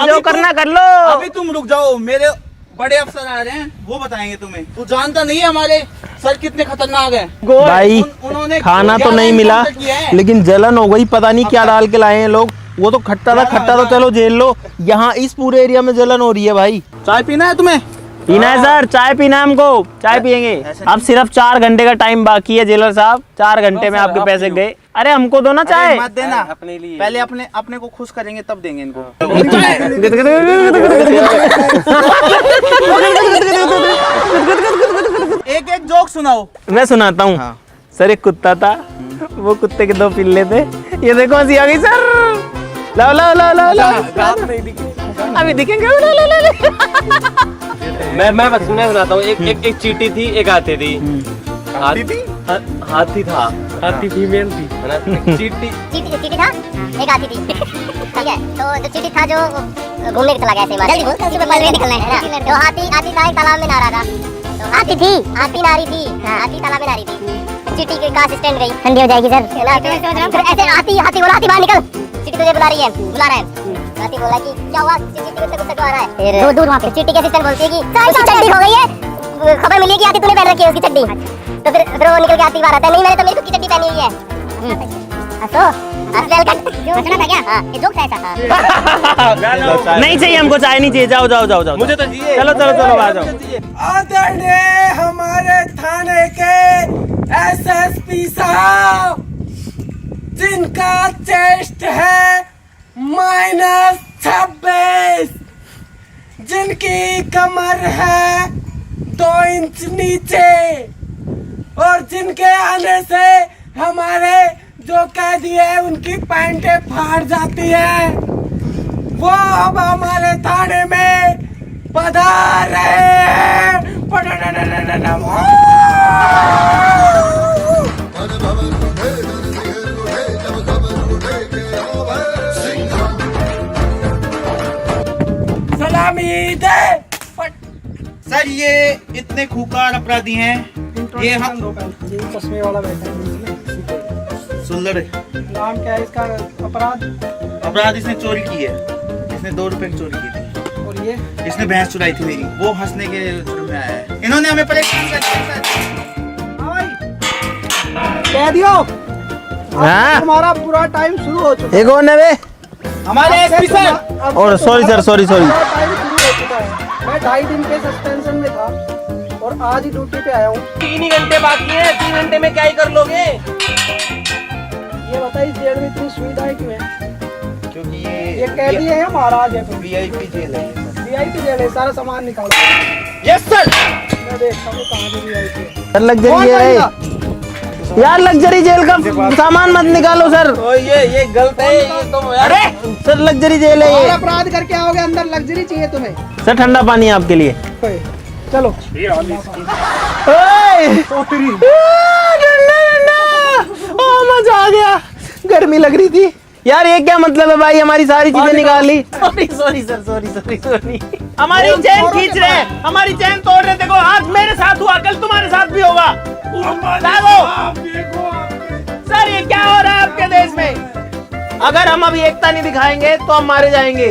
जो करना कर लो। अभी तुम रुक जाओ, मेरे बड़े अफसर आ रहे हैं, वो बताएंगे तुम्हें। तू जानता नहीं है हमारे सर कितने खतरनाक हैं। भाई उन्होंने खाना तो नहीं मिला, लेकिन जलन हो गई, पता नहीं क्या डाल के लाए हैं लोग। वो तो खट्टा था, खट्टा तो चलो झेल लो, यहाँ इस पूरे एरिया में जलन हो रही है भाई। चाय पीना है तुम्हें? पीना है सर, चाय पीना है हमको, चाय पियेंगे। अब सिर्फ 4 घंटे का टाइम बाकी है जेलर साहब, 4 घंटे में आपके पैसे गए। अरे हमको दो ना चाय। मत देना, अपने लिए पहले अपने को खुश करेंगे तब देंगे इनको। एक जोक सुनाओ। मैं सुनाता हूँ। हाँ। सर एक कुत्ता था, वो कुत्ते के 2 पिल्ले थे। ये देखो हंसी आ गई सर। लाओ लाओ लाओ लाओ लाओ, अभी दिखेंगे। मैं बस मैं सुनाता हूँ। एक चींटी थी, एक हाथी थी। हाथी था, हाथी फीमेल थी, है ना? चींटी था, एक हाथी थी। ठीक है, तो जो चींटी था, जो घूमने चला गया, जल्दी बोल, उसके पल में निकलना है। तो हाथी था, एक तालाब में नहा रहा था। तो हाथी नारी थी, हाथी तालाब में नारी थी। चींटी के का असिस्टेंट गई, ठंडी हो जाएगी सर। फिर ऐसे हाथी बोला, हाथी बाहर निकल, चींटी तुझे बुला रहा है। हाथी बोला कि क्या हुआ, चींटी को गुस्सा क्यों आ रहा है? फिर दूर वहाँ पे चींटी के असिस्टेंट बोलती है कि उसकी चड्डी हो गई है, खबर मिली है कि हाथी तूने पहन रखी है उसकी चड्डी। तो फिर वो निकल के हाथी बाहर आता है, नहीं मैंने तो मेरी खुद की चड्डी पहनी हुई है। नहीं चाहिए हमको चाय, नहीं चाहिए। जाओ जाओ जाओ जाओ, मुझे तो चाहिए। चलो चलो चलो आ जाओ। आदरणीय हमारे थाने के एसएसपी साहब, जिनका चेस्ट है -26, जिनकी कमर है 2 इंच नीचे, और जिनके आने से हमारे जो कैदी है उनकी पैंटें फाड़ जाती है, वो अब हमारे थाने में पधार रहे हैं। सलामी दे। सर ये इतने खूंखार अपराधी हैं, ये हम चश्मे वाला बैठा है, सुल्लड़। नाम क्या है इसका? अपराध इसने चोरी की है, इसने 2 रुपए की चोरी की थी, और ये इसने भैंस चुराई थी मेरी, वो हंसने के जुर्म में आया है। इन्होंने हमें परेशान कर कह दियो, हाँ? हमारा पूरा टाइम शुरू हो चुका एक और नवे हमारे एसपी सर। और sorry sir, sorry sorry. Time शुरू हो चुका है। मैं 2.5 दिन के सस्पेंशन में था और आज ही ड्यूटी पे आया हूँ। 3 ही घंटे बाकी है, 3 घंटे में क्या ही कर लोगे? ये बता इस जेल में इतनी सुविधाएं क्यों है? क्योंकि ये कैदी है या महाराज है? VIP जेल है। VIP जेल है, सारा सामान निकालो। Yes sir. मैं देखता हूँ कहाँ पे VIP है। सर लग्जरी है यार, लग्जरी जेल का सामान मत निकालो सर। ये गलत है ये तो। अरे सर लग्जरी जेल है और ये। अपराध करके आओगे अंदर, लग्जरी चाहिए तुम्हें? सर ठंडा पानी है आपके लिए। चलो। ठंडा मजा आ गया, गर्मी लग रही थी यार। ये क्या मतलब है भाई, हमारी सारी चीजें निकाली। Sorry sir, sorry. हमारी चैन खींच रहे हैं, हमारी चैन तोड़ रहे। देखो आज मेरे साथ हुआ, कल तुम्हारे साथ भी होगा। सर ये क्या हो रहा है आपके देश में? अगर हम अभी एकता नहीं दिखाएंगे तो हम मारे जाएंगे।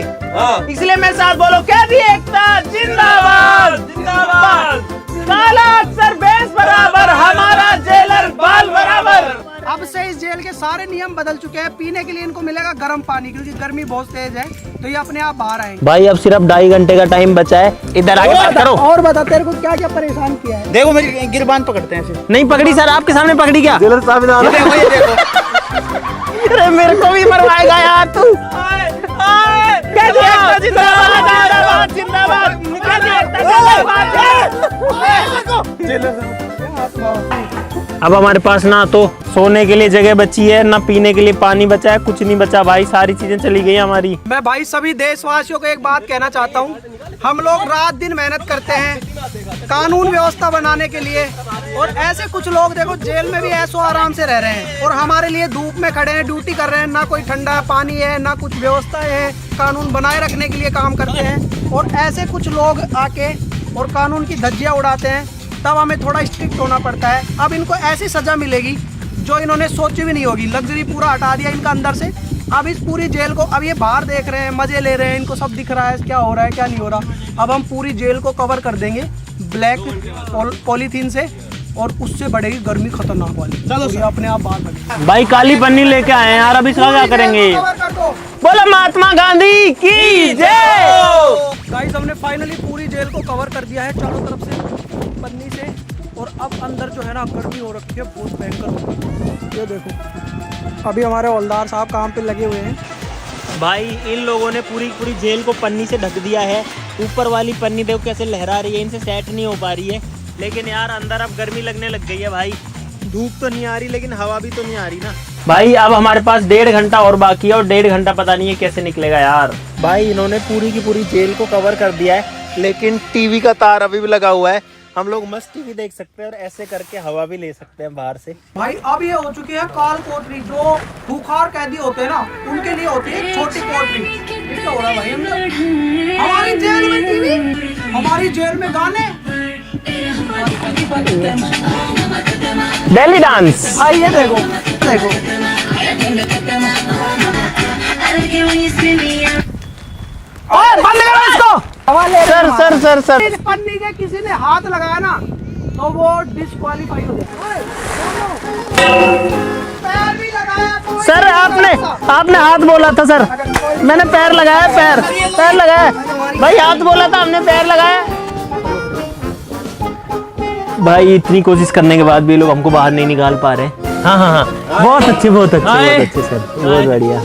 इसलिए मेरे साथ बोलो, क्या भी एकता जिंदाबाद जिंदाबाद। काला अक्सर बेस बराबर, हमारा जेलर बाल बराबर। अब से इस जेल के सारे नियम बदल चुके हैं। पीने के लिए इनको मिलेगा गर्म पानी, क्योंकि गर्मी बहुत तेज है, तो ये अपने आप बाहर आएंगे। भाई अब सिर्फ 2.5 घंटे का टाइम बचा है, इधर आके बात करो। और बता तेरे को क्या क्या परेशान किया है? देखो मेरी गिरबान पकड़ते हैं ऐसे। नहीं पकड़ी सर, आपके सामने पकड़ी क्या? जेलर साहब इधर देखो, ये देखो। अरे मेरे को भी मरवाएगा यार तू। अब हमारे पास ना तो सोने के लिए जगह बची है, ना पीने के लिए पानी बचा है, कुछ नहीं बचा भाई, सारी चीजें चली गई हमारी। मैं भाई सभी देशवासियों को एक बात कहना चाहता हूँ, हम लोग रात दिन मेहनत करते हैं कानून व्यवस्था बनाने के लिए, और ऐसे कुछ लोग देखो जेल में भी ऐसो आराम से रह रहे हैं और हमारे लिए धूप में खड़े हैं, ड्यूटी कर रहे हैं, ना कोई ठंडा पानी है, ना कुछ व्यवस्था है, कानून बनाए रखने के लिए काम करते हैं। और ऐसे कुछ लोग आके और कानून की धज्जियां उड़ाते हैं, तब हमें थोड़ा स्ट्रिक्ट होना पड़ता है। अब इनको ऐसी सजा मिलेगी जो इन्होंने सोची भी नहीं होगी। लग्जरी पूरा हटा दिया इनका अंदर से। अब इस पूरी जेल को, अब ये बाहर देख रहे हैं, मजे ले रहे हैं, इनको सब दिख रहा है क्या हो रहा है क्या नहीं हो रहा। अब हम पूरी जेल को कवर कर देंगे ब्लैक पॉलीथीन से, और उससे बढ़ेगी गर्मी खतरनाक वाली। चलो ये अपने आप बाहर बढ़ेगी। भाई काली पन्नी लेके आए हैं यार, अब इसका क्या करेंगे? बोलो महात्मा गांधी की जय। गाइस हमने फाइनली पूरी जेल को कवर कर दिया है चारों तरफ से पन्नी से, और अब अंदर जो है ना गर्मी हो रखी है, बहुत भयंकर हो रही है। ये देखो अभी हमारे हवलदार साहब काम पे लगे हुए हैं। भाई इन लोगों ने पूरी जेल को पन्नी से ढक दिया है। ऊपर वाली पन्नी देखो कैसे लहरा रही है, इनसे सेट नहीं हो पा रही है। लेकिन यार अंदर अब गर्मी लगने लग गई है भाई। धूप तो नहीं आ रही, लेकिन हवा भी तो नहीं आ रही ना भाई। अब हमारे पास 1.5 घंटा और बाकी है, और 1.5 घंटा पता नहीं है कैसे निकलेगा यार। भाई इन्होंने पूरी की पूरी जेल को कवर कर दिया है, लेकिन टीवी का तार अभी भी लगा हुआ है। हम लोग मस्त टीवी देख सकते हैं और ऐसे करके हवा भी ले सकते हैं बाहर से। भाई अब ये हो चुकी है काल कोठरी, जो भूखार कैदी होते हैं ना उनके लिए होती है छोटी कोठरी। ये क्या हो रहा है भाई अंदर? हमारी जेल में टीवी, हमारी जेल में गाने, दिल्ली डांस। भाई ये देखो देखो। बंद करो इसको। सर सर सर सर इस पन्नी के किसी ने हाथ लगाया ना तो वो डिस्क्वालीफाई हो जाएगा। पैर भी लगाया तो सर आपने हाथ बोला था सर, मैंने पैर लगाया, पैर लगाया भाई, हाथ बोला था, हमने पैर लगाया। भाई इतनी कोशिश करने के बाद भी लोग हमको बाहर नहीं निकाल पा रहे। हाँ, बहुत अच्छे सर, बहुत बढ़िया।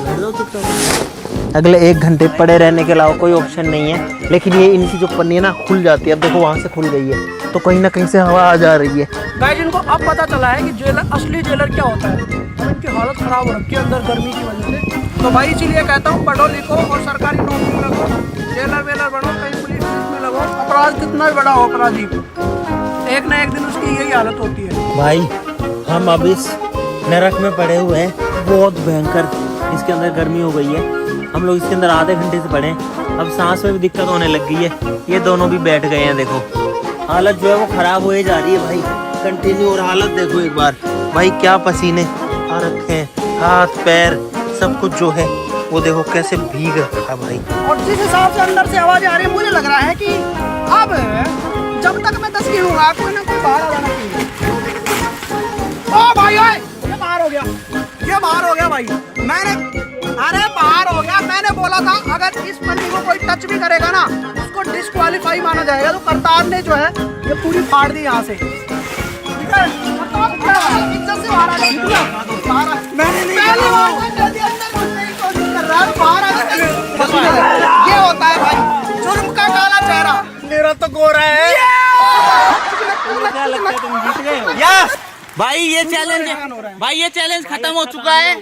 अगले 1 घंटे पड़े रहने के अलावा कोई ऑप्शन नहीं है, लेकिन ये इनकी जो पन्नी है ना खुल जाती है। अब देखो वहाँ से खुल गई है, तो कहीं ना कहीं से हवा आ जा रही है। गाइस इनको अब पता चला है कि जेलर, असली जेलर क्या होता है। अब इनकी हालत खराब हो रखी है अंदर गर्मी की वजह से। तो भाई इसीलिए कहता हूँ पढ़ो लिखो और सरकारी नौकरी लगो, जेलर वेलर बनो, कहीं पुलिस में लगो। अपराध कितना भी बड़ा हो अपराधी, एक ना एक दिन उसकी यही हालत होती है। भाई हम अब इस नरक में पड़े हुए हैं, बहुत भयंकर इसके अंदर गर्मी हो गई है। हम लोग इसके अंदर आधे घंटे से पड़े हैं, अब सांस में भी दिक्कत होने लग गई है। ये दोनों भी बैठ गए हैं, देखो हालत जो है वो खराब हो जा रही है भाई कंटिन्यू। और हालत देखो एक बार भाई, क्या पसीने आ रखे हैं, हाथ पैर सब कुछ जो है वो देखो कैसे भीग रखा है भाई। और जिस हिसाब से अंदर से आवाज आ रही है, मुझे लग रहा है कि अब जब तक मैं 10 गिनूंगा कोई ना कोई बाहर आ जाना चाहिए। ओ भाई ओए, ये बाहर हो गया भाई। अरे बाहर हो गया। मैंने बोला था अगर इस पन्नी को कोई टच भी करेगा ना उसको डिस्क्वालीफाई माना जाएगा। तो करतार ने जो है ये पूरी फाड़ दी यहाँ से, ठीक है? इज्जत से बाहर आ जाओ। मैंने नहीं सुनहरा। मेरा तो गोरा है। क्या लगता है तुम जीत गए हो? यस भाई, ये चैलेंज खत्म हो चुका है।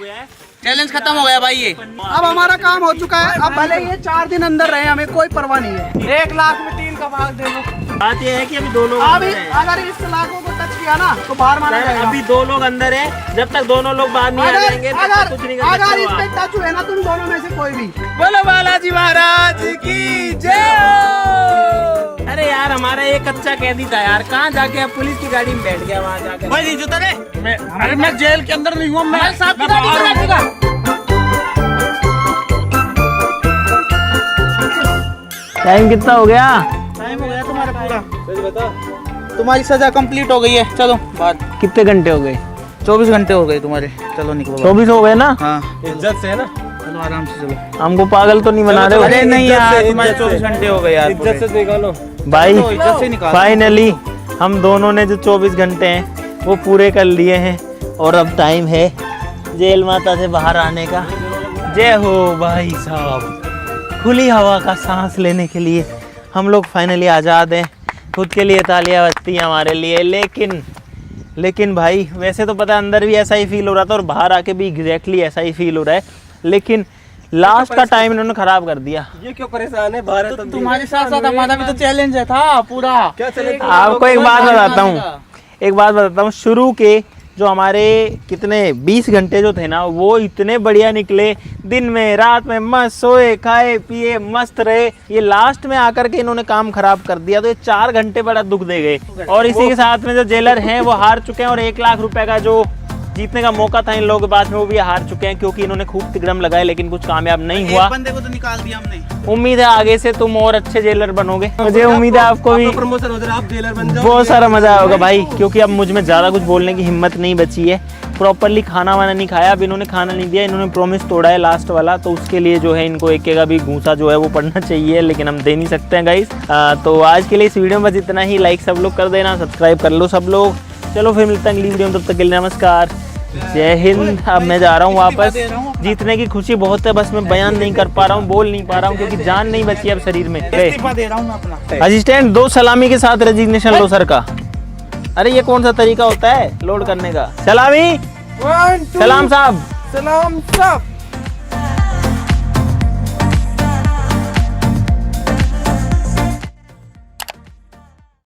चैलेंज खत्म हो गया भाई। ये अब हमारा काम हो चुका है। अब भले ये 4 दिन अंदर रहे, हमें कोई परवाह नहीं है। 1 लाख में 3 का भाग दे दो। बात ये है कि अभी 2 लोग अभी अंदर हैं। अगर इस लाखों को टच किया ना तो बाहर माना सर, जाएगा। अभी 2 लोग अंदर हैं। जब तक दोनों लोग बाहर नहीं आ जाएंगे तब तक कुछ नहीं कर अगर सकते इस हो पे आप। टच हुए ना तुम दोनों में से कोई भी, बोलो बालाजी महाराज की जय। अरे यार, हमारा ये कच्चा कैदी था यार, कहाँ जाके अब पुलिस की गाड़ी में बैठ गया वहाँ जाकर। भाई नहीं जुता रे। अरे मैं जेल के अंदर नहीं हूँ, मैं साथ मैं बाहर हूँ। टाइम कितना हो गया? टाइम हो गया तुम्हारा पूरा। तुम्हारी सजा कंप्लीट हो गई है, चलो बाहर। कितने घंटे हो गए? 24 घंटे हो गए तुम्हारे, चलो निकलो। 24 हो गए ना? हाँ इज्जत से है ना, चलो आराम से चलो। हमको पागल तो नहीं बना रहे हो? अरे नहीं यार, इज्जत तुम्हारे से। 24 घंटे हो गए यार। इज्जत से निकालो। भाई तो इज्जत से निकालो। फाइनली हम दोनों ने जो 24 घंटे हैं वो पूरे कर लिए हैं और अब टाइम है जेल माता से बाहर आने का। जय हो भाई साहब। खुली हवा का सांस लेने के लिए हम लोग फाइनली आज़ाद हैं। खुद के लिए तालियां बजती हैं हमारे लिए। लेकिन भाई वैसे तो पता है अंदर भी ऐसा ही फील हो रहा था और बाहर आके भी एग्जैक्टली ऐसा ही फील हो रहा है, लेकिन लास्ट का टाइम इन्होंने खराब कर दिया। ये क्यों परेशान है? बाहर है तो तुम्हारे साथ साथ हमारा भी तो चैलेंज है था पूरा। क्या चले? आपको एक बात बताता हूँ, शुरू के जो हमारे कितने 20 घंटे जो थे ना वो इतने बढ़िया निकले। दिन में रात में मस्त सोए खाए पिए मस्त रहे। ये लास्ट में आकर के इन्होंने काम खराब कर दिया, तो ये 4 घंटे बड़ा दुख दे गए। और इसी के साथ में जो जेलर हैं वो हार चुके हैं और 1 लाख रुपए का जो जीतने का मौका था इन लोगों के पास में वो भी हार चुके हैं, क्योंकि इन्होंने खूब तिकड़म लगाए लेकिन कुछ कामयाब नहीं हुआ। एक बंदे को तो निकाल दिया हमने। उम्मीद है आगे से तुम और अच्छे जेलर बनोगे। मुझे उम्मीद है आपको भी प्रमोशन हो जाए, आप जेलर बन जाओ। बहुत सारा मजा आएगा भाई, क्योंकि अब मुझ में ज़्यादा कुछ बोलने की हिम्मत नहीं बची है। प्रॉपरली खाना वाना नहीं खाया। अब इन्होंने खाना नहीं दिया, इन्होंने प्रॉमिस तोड़ा है लास्ट वाला, तो उसके लिए जो है इनको एक का भी घूसा जो है वो पड़ना चाहिए, लेकिन हम दे नहीं सकते हैं गाइस। तो आज के लिए इस वीडियो में बस इतना ही। लाइक सब लोग कर देना, सब्सक्राइब कर लो सब लोग। चलो फिर मिलते हैं अगली वीडियो में, तब तक के लिए नमस्कार, जय हिंद। अब मैं जा रहा हूँ वापस। जीतने की खुशी बहुत है, बस मैं बयान नहीं कर पा रहा हूँ, बोल नहीं पा रहा हूँ, क्योंकि जान नहीं बची अब शरीर में। इस्तीफा दे रहा हूँ मैं अपना। असिस्टेंट 2 सलामी के साथ रेजिग्नेशन लो सर का। अरे ये कौन सा तरीका होता है लोड करने का? सलामी, 1 2 सलाम साहब। सलाम साहब।